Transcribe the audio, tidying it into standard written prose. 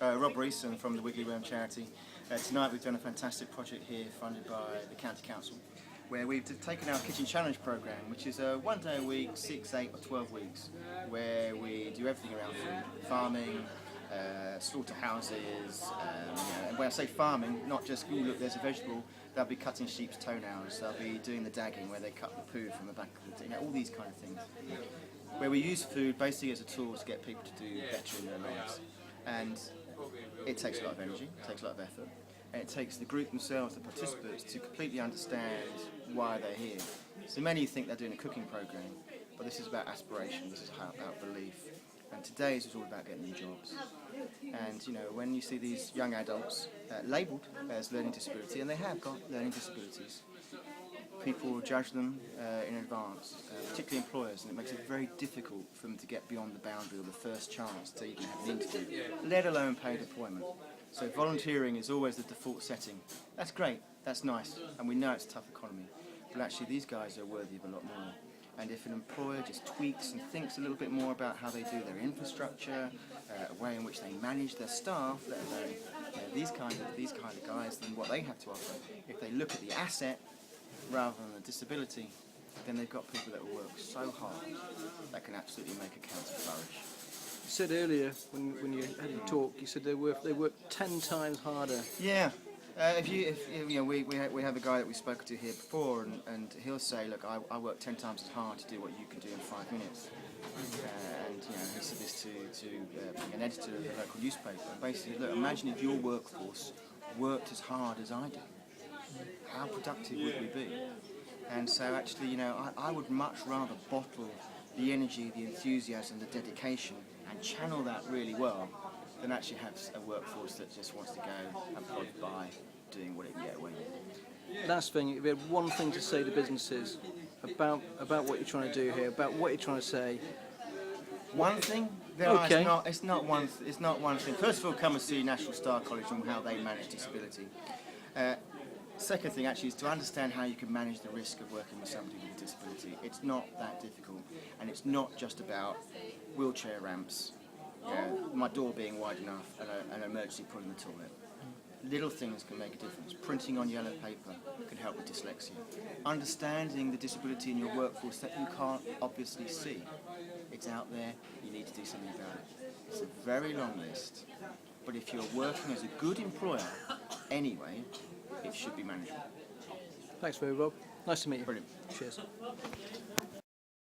Rob Rees from the Wiggly Worm charity. Tonight we've done a fantastic project here funded by the County Council, where we've taken our Kitchen Challenge programme, which is a 1 day a week, 6, 8 or 12 weeks, where we do everything around food, farming, slaughterhouses, and when I say farming, not just, oh look there's a vegetable, they'll be cutting sheep's toenails, they'll be doing the dagging where they cut the poo from the back of the, all these kind of things. Where we use food basically as a tool to get people to do better in their lives. And it takes a lot of energy, it takes a lot of effort, and it takes the group themselves, the participants, to completely understand why they're here. So many think they're doing a cooking programme, but this is about aspiration, this is about belief. And today's is all about getting them jobs. And you know, when you see these young adults labelled as learning disability, and they have got learning disabilities, people will judge them in advance, particularly employers, and it makes it very difficult for them to get beyond the boundary or the first chance to even have an interview, let alone paid employment. So volunteering is always the default setting. That's great, that's nice, and we know it's a tough economy, but actually these guys are worthy of a lot more. And if an employer just tweaks and thinks a little bit more about how they do their infrastructure, a way in which they manage their staff, let alone these kind of guys, and what they have to offer, if they look at the asset rather than the disability, then they've got people that will work so hard that can absolutely make a county flourish. You said earlier when you had your talk, you said they work 10 times harder. Yeah. We have a guy that we've spoken to here before, and he'll say, look, I work 10 times as hard to do what you can do in 5 minutes. And you know, he said this to an editor of the local newspaper. Basically, look, imagine if your workforce worked as hard as I do. How productive would we be? And so actually, you know, I would much rather bottle the energy, the enthusiasm, the dedication, and channel that really well, than actually have a workforce that just wants to go and plod by doing what it can get away with. Last thing, if you had one thing to say to businesses about what you're trying to do here, about what you're trying to say. One thing? Okay. It's not one thing. First of all, come and see National Star College and how they manage disability. Second thing actually is to understand how you can manage the risk of working with somebody with a disability. It's not that difficult, and it's not just about wheelchair ramps, my door being wide enough, and an emergency pull in the toilet. Little things can make a difference. Printing on yellow paper can help with dyslexia. Understanding the disability in your workforce that you can't obviously see. It's out there, you need to do something about it. It's a very long list, but if you're working as a good employer anyway, it should be manageable. Thanks very Rob. Nice to meet you. Brilliant. Cheers.